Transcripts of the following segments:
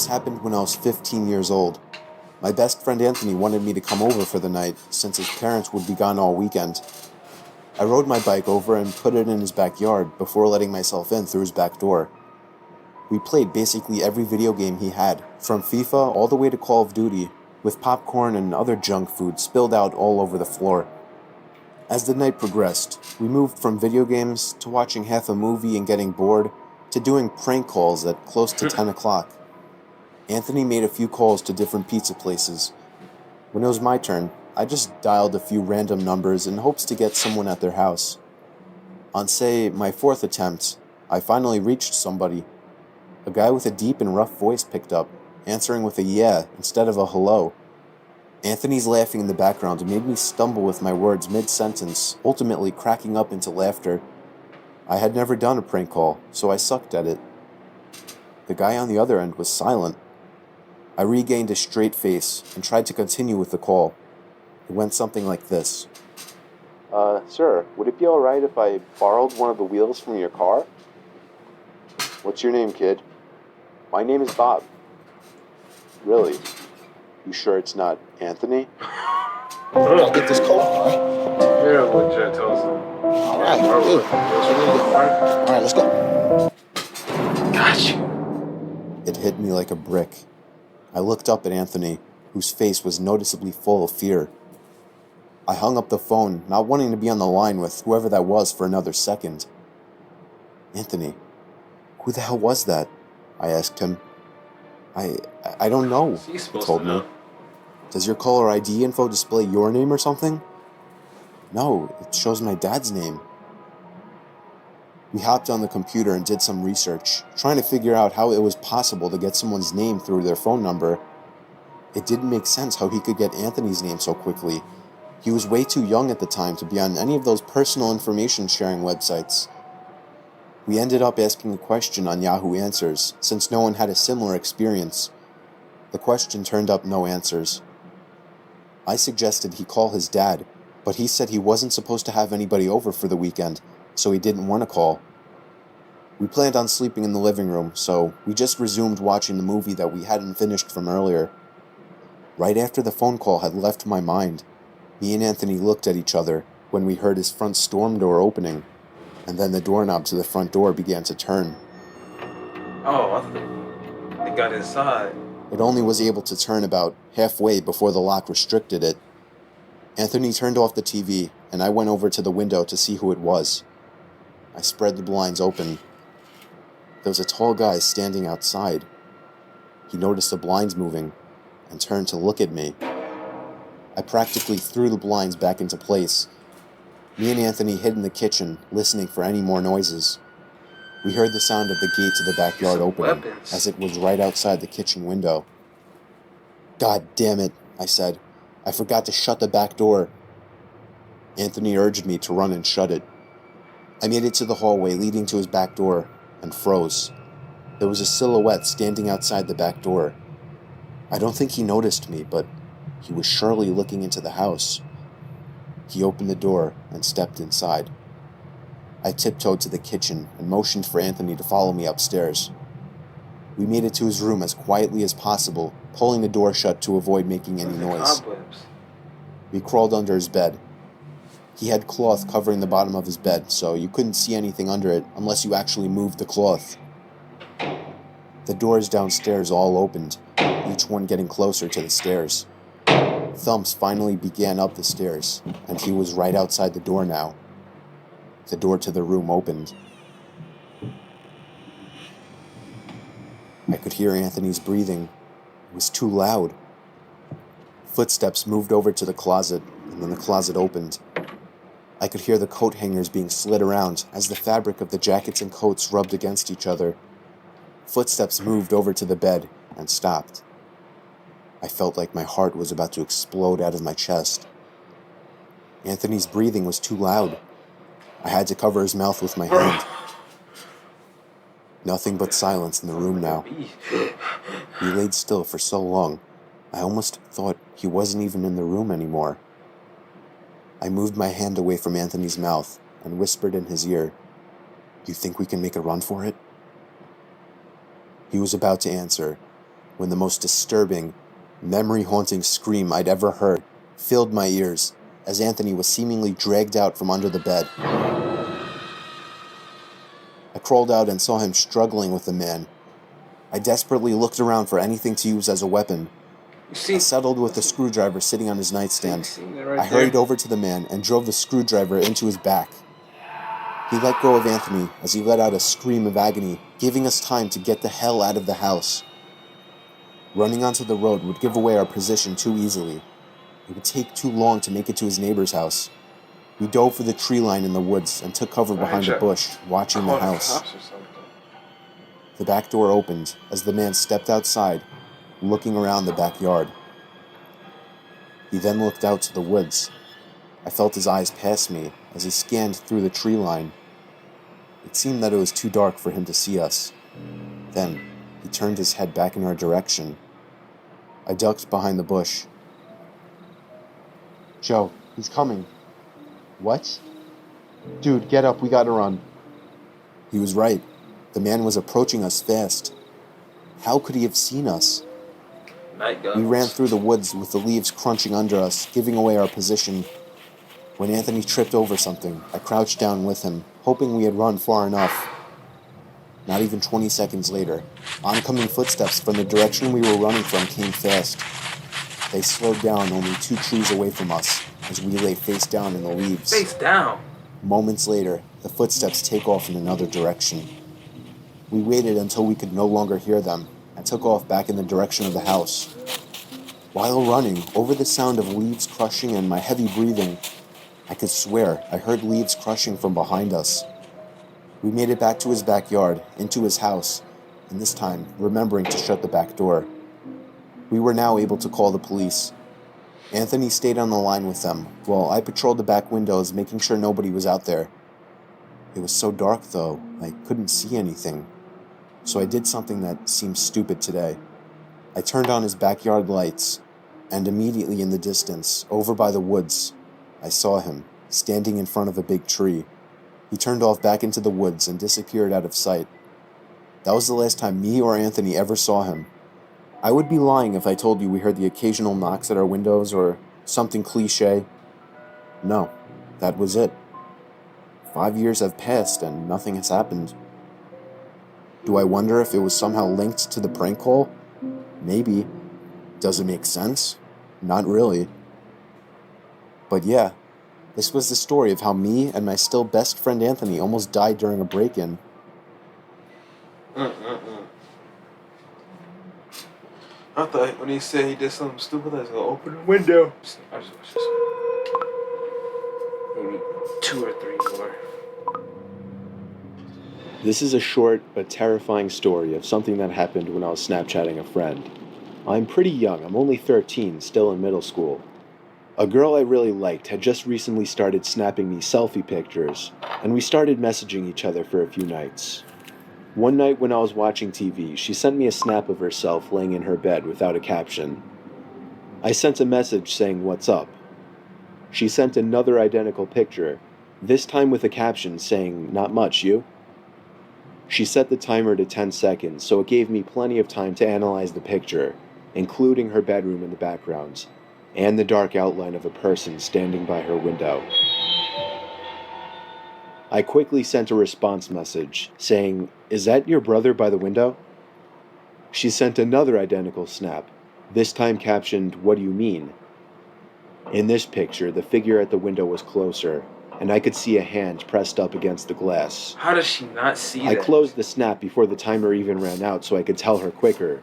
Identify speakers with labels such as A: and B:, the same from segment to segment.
A: This happened when I was 15 years old. My best friend Anthony wanted me to come over for the night since his parents would be gone all weekend. I rode my bike over and put it in his backyard before letting myself in through his back door. We played basically every video game he had, from FIFA all the way to Call of Duty, with popcorn and other junk food spilled out all over the floor. As the night progressed, we moved from video games to watching half a movie and getting bored to doing prank calls at close to 10 o'clock. Anthony made a few calls to different pizza places. When it was my turn, I just dialed a few random numbers in hopes to get someone at their house. On, say, my fourth attempt, I finally reached somebody. A guy with a deep and rough voice picked up, answering with a yeah instead of a hello. Anthony's laughing in the background made me stumble with my words mid-sentence, ultimately cracking up into laughter. I had never done a prank call, so I sucked at it. The guy on the other end was silent. I regained a straight face and tried to continue with the call. It went something like this. Sir, would it be alright if I borrowed one of the wheels from your car? What's your name, kid? My name is Bob. Really? You sure it's not Anthony?
B: I'll get this coat, alright?
C: Yeah, legit, tell us.
B: Alright, good. Alright, let's go.
C: Got you.
A: It hit me like a brick. I looked up at Anthony, whose face was noticeably full of fear. I hung up the phone, not wanting to be on the line with whoever that was for another second. Anthony, who the hell was that? I asked him. I don't know, he told me. Does your caller ID info display your name or something? No, it shows my dad's name. We hopped on the computer and did some research, trying to figure out how it was possible to get someone's name through their phone number. It didn't make sense how he could get Anthony's name so quickly. He was way too young at the time to be on any of those personal information sharing websites. We ended up asking a question on Yahoo Answers, since no one had a similar experience. The question turned up no answers. I suggested he call his dad, but he said he wasn't supposed to have anybody over for the weekend, so he didn't want to call. We planned on sleeping in the living room, so we just resumed watching the movie that we hadn't finished from earlier. Right after the phone call had left my mind, me and Anthony looked at each other when we heard his front storm door opening, and then the doorknob to the front door began to turn.
C: Oh, I thought they got inside.
A: It only was able to turn about halfway before the lock restricted it. Anthony turned off the TV, and I went over to the window to see who it was. I spread the blinds open. There was a tall guy standing outside. He noticed the blinds moving and turned to look at me. I practically threw the blinds back into place. Me and Anthony hid in the kitchen, listening for any more noises. We heard the sound of the gate to the backyard opening, as it was right outside the kitchen window. God damn it, I said. I forgot to shut the back door. Anthony urged me to run and shut it. I made it to the hallway leading to his back door, and froze. There was a silhouette standing outside the back door. I don't think he noticed me, but he was surely looking into the house. He opened the door and stepped inside. I tiptoed to the kitchen and motioned for Anthony to follow me upstairs. We made it to his room as quietly as possible, pulling the door shut to avoid making any noise. We crawled under his bed. He had cloth covering the bottom of his bed, so you couldn't see anything under it unless you actually moved the cloth. The doors downstairs all opened, each one getting closer to the stairs. Thumps finally began up the stairs, and he was right outside the door now. The door to the room opened. I could hear Anthony's breathing. It was too loud. Footsteps moved over to the closet, and then the closet opened. I could hear the coat hangers being slid around as the fabric of the jackets and coats rubbed against each other. Footsteps moved over to the bed and stopped. I felt like my heart was about to explode out of my chest. Anthony's breathing was too loud. I had to cover his mouth with my hand. Nothing but silence in the room now. We laid still for so long, I almost thought he wasn't even in the room anymore. I moved my hand away from Anthony's mouth and whispered in his ear, "You think we can make a run for it?" He was about to answer, when the most disturbing, memory-haunting scream I'd ever heard filled my ears as Anthony was seemingly dragged out from under the bed. I crawled out and saw him struggling with the man. I desperately looked around for anything to use as a weapon. I settled with the screwdriver sitting on his nightstand. I hurried over to the man and drove the screwdriver into his back. He let go of Anthony as he let out a scream of agony, giving us time to get the hell out of the house. Running onto the road would give away our position too easily. It would take too long to make it to his neighbor's house. We dove for the tree line in the woods and took cover behind a bush, watching the house. The back door opened as the man stepped outside, looking around the backyard. He then looked out to the woods. I felt his eyes pass me as he scanned through the tree line. It seemed that it was too dark for him to see us. Then, he turned his head back in our direction. I ducked behind the bush. "Joe, he's coming." "What?" "Dude, get up, we gotta run." He was right. The man was approaching us fast. How could he have seen us? We ran through the woods with the leaves crunching under us, giving away our position. When Anthony tripped over something, I crouched down with him, hoping we had run far enough. Not even 20 seconds later, oncoming footsteps from the direction we were running from came fast. They slowed down only 2 trees away from us as we lay face down in the leaves.
C: Face down?
A: Moments later, the footsteps take off in another direction. We waited until we could no longer hear them and took off back in the direction of the house. While running, over the sound of leaves crushing and my heavy breathing, I could swear I heard leaves crushing from behind us. We made it back to his backyard, into his house, and this time remembering to shut the back door. We were now able to call the police. Anthony stayed on the line with them, while I patrolled the back windows, making sure nobody was out there. It was so dark, though, I couldn't see anything. So I did something that seems stupid today. I turned on his backyard lights, and immediately in the distance, over by the woods, I saw him, standing in front of a big tree. He turned off back into the woods and disappeared out of sight. That was the last time me or Anthony ever saw him. I would be lying if I told you we heard the occasional knocks at our windows or something cliche. No, that was it. 5 years have passed and nothing has happened. Do I wonder if it was somehow linked to the prank call? Maybe. Does it make sense? Not really. But yeah, this was the story of how me and my still best friend Anthony almost died during a break-in.
C: I thought when he said he did something stupid, I was gonna open the window. I just watched this. Maybe 2 or 3 more.
D: This is a short but terrifying story of something that happened when I was Snapchatting a friend. I'm pretty young, I'm only 13, still in middle school. A girl I really liked had just recently started snapping me selfie pictures, and we started messaging each other for a few nights. One night when I was watching TV, she sent me a snap of herself laying in her bed without a caption. I sent a message saying what's up. She sent another identical picture, this time with a caption saying, "Not much, you?" She set the timer to 10 seconds, so it gave me plenty of time to analyze the picture, including her bedroom in the background, and the dark outline of a person standing by her window. I quickly sent a response message, saying, "Is that your brother by the window?" She sent another identical snap, this time captioned, "What do you mean?" In this picture, the figure at the window was closer, and I could see a hand pressed up against the glass.
C: How does she not see that?
D: I closed the snap before the timer even ran out so I could tell her quicker.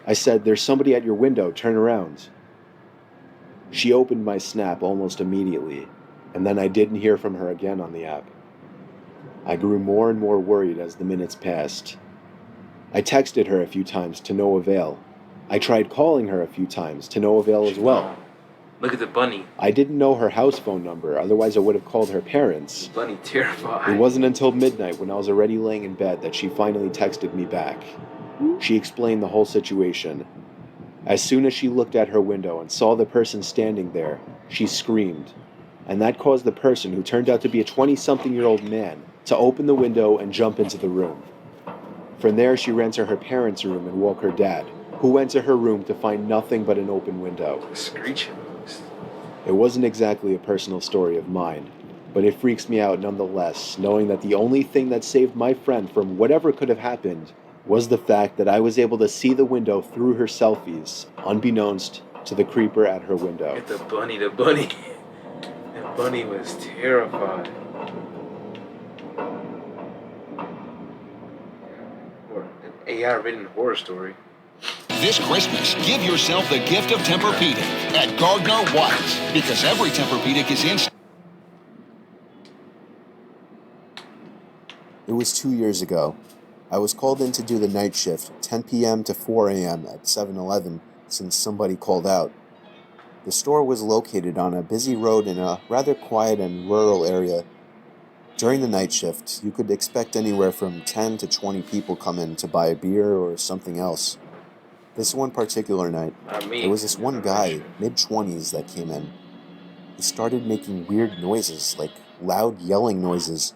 D: I said, "There's somebody at your window, turn around." She opened my snap almost immediately, and then I didn't hear from her again on the app. I grew more and more worried as the minutes passed. I texted her a few times to no avail. I tried calling her a few times to no avail as well.
C: Look at the bunny.
D: I didn't know her house phone number, otherwise I would have called her parents.
C: The bunny terrified.
D: It wasn't until midnight when I was already laying in bed that she finally texted me back. She explained the whole situation. As soon as she looked at her window and saw the person standing there, she screamed. And that caused the person, who turned out to be a 20-something-year-old man, to open the window and jump into the room. From there, she ran to her parents' room and woke her dad, who went to her room to find nothing but an open window.
C: The screeching noise.
D: It wasn't exactly a personal story of mine, but it freaks me out nonetheless, knowing that the only thing that saved my friend from whatever could have happened was the fact that I was able to see the window through her selfies, unbeknownst to the creeper at her window.
C: Get the bunny. The bunny was terrified. Or an AI-written horror story.
E: This Christmas, give yourself the gift of Tempur-Pedic at Gardner White, because every Tempur-Pedic is in.
A: It was 2 years ago. I was called in to do the night shift, 10 p.m. to 4 a.m. at 7-Eleven, since somebody called out. The store was located on a busy road in a rather quiet and rural area. During the night shift, you could expect anywhere from 10 to 20 people come in to buy a beer or something else. This one particular night, there was this one guy, mid-20s, that came in. He started making weird noises, like loud yelling noises.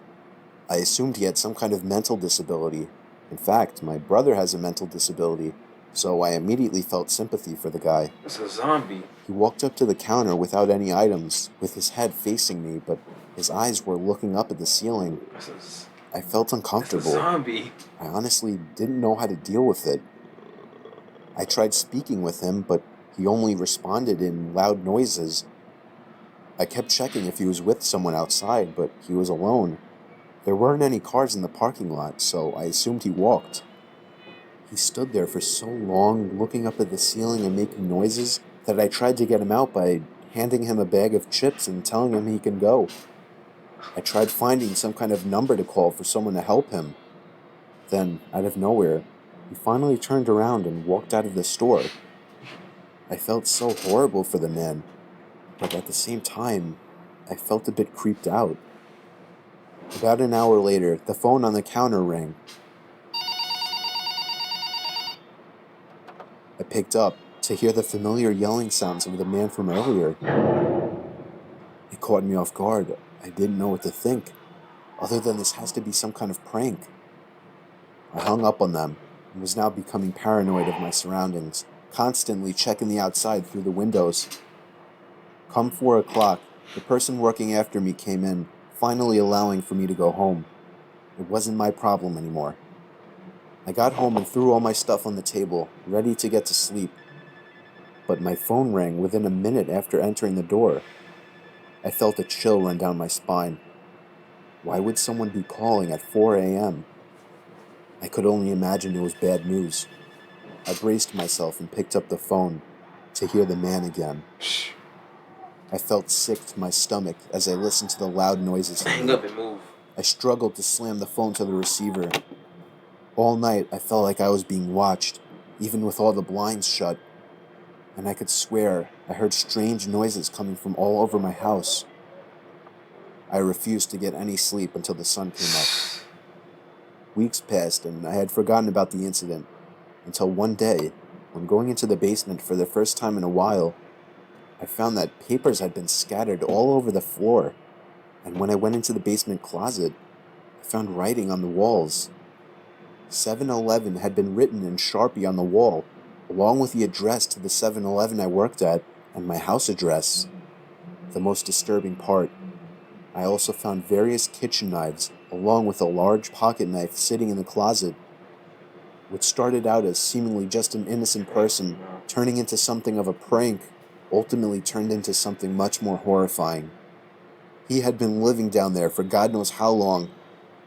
A: I assumed he had some kind of mental disability. In fact, my brother has a mental disability, so I immediately felt sympathy for the guy.
C: It's a zombie.
A: He walked up to the counter without any items, with his head facing me, but his eyes were looking up at the ceiling. I felt
C: It's a
A: uncomfortable.
C: zombie.
A: I honestly didn't know how to deal with it. I tried speaking with him, but he only responded in loud noises. I kept checking if he was with someone outside, but he was alone. There weren't any cars in the parking lot, so I assumed he walked. He stood there for so long, looking up at the ceiling and making noises, that I tried to get him out by handing him a bag of chips and telling him he can go. I tried finding some kind of number to call for someone to help him. Then, out of nowhere, he finally turned around and walked out of the store. I felt so horrible for the man, but at the same time, I felt a bit creeped out. About an hour later, the phone on the counter rang. I picked up to hear the familiar yelling sounds of the man from earlier. It caught me off guard. I didn't know what to think, other than this has to be some kind of prank. I hung up on them and was now becoming paranoid of my surroundings, constantly checking the outside through the windows. Come 4 o'clock, the person working after me came in, finally allowing for me to go home. It wasn't my problem anymore. I got home and threw all my stuff on the table, ready to get to sleep. But my phone rang within a minute after entering the door. I felt a chill run down my spine. Why would someone be calling at 4 a.m.? I could only imagine it was bad news. I braced myself and picked up the phone to hear the man again. I felt sick to my stomach as I listened to the loud noises.
C: Hang up and move.
A: I struggled to slam the phone to the receiver. All night, I felt like I was being watched, even with all the blinds shut. And I could swear I heard strange noises coming from all over my house. I refused to get any sleep until the sun came up. Weeks passed, and I had forgotten about the incident, until one day, when going into the basement for the first time in a while, I found that papers had been scattered all over the floor, and when I went into the basement closet, I found writing on the walls. 7-Eleven had been written in Sharpie on the wall, along with the address to the 7-Eleven I worked at and my house address. The most disturbing part, I also found various kitchen knives, along with a large pocket knife sitting in the closet. What started out as seemingly just an innocent person turning into something of a prank ultimately turned into something much more horrifying. He had been living down there for God knows how long,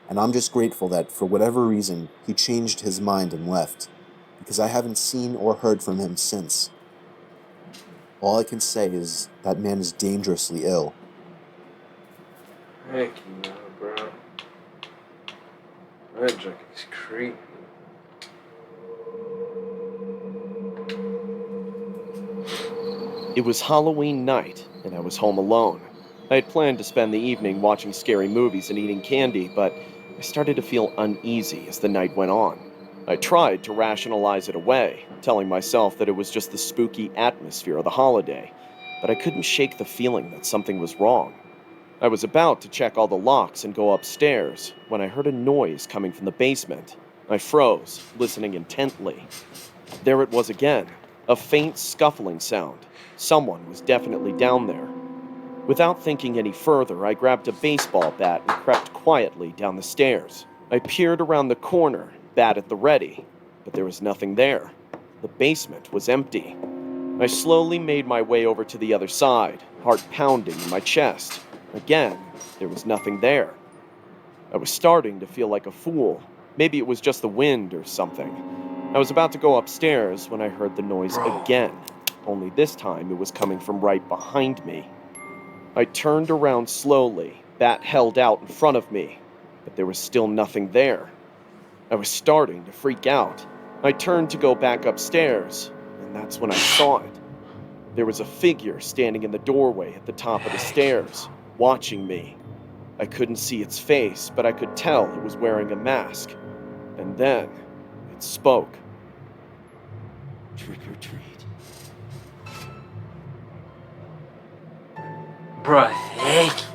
A: and I'm just grateful that, for whatever reason, he changed his mind and left, because I haven't seen or heard from him since. All I can say is that man is dangerously ill.
C: Heck no, bro. That junk is creepy.
F: It was Halloween night, and I was home alone. I had planned to spend the evening watching scary movies and eating candy, but I started to feel uneasy as the night went on. I tried to rationalize it away, telling myself that it was just the spooky atmosphere of the holiday, but I couldn't shake the feeling that something was wrong. I was about to check all the locks and go upstairs when I heard a noise coming from the basement. I froze, listening intently. There it was again, a faint scuffling sound. Someone was definitely down there. Without thinking any further, I grabbed a baseball bat and crept quietly down the stairs. I peered around the corner, bat at the ready, but there was nothing there. The basement was empty. I slowly made my way over to the other side, heart pounding in my chest. Again, there was nothing there. I was starting to feel like a fool. Maybe it was just the wind or something. I was about to go upstairs when I heard the noise again, only this time it was coming from right behind me. I turned around slowly, bat held out in front of me, but there was still nothing there. I was starting to freak out. I turned to go back upstairs, and that's when I saw it. There was a figure standing in the doorway at the top of the stairs, watching me. I couldn't see its face, but I could tell it was wearing a mask. And then, it spoke.
G: Trick or treat.
H: Bruh, heck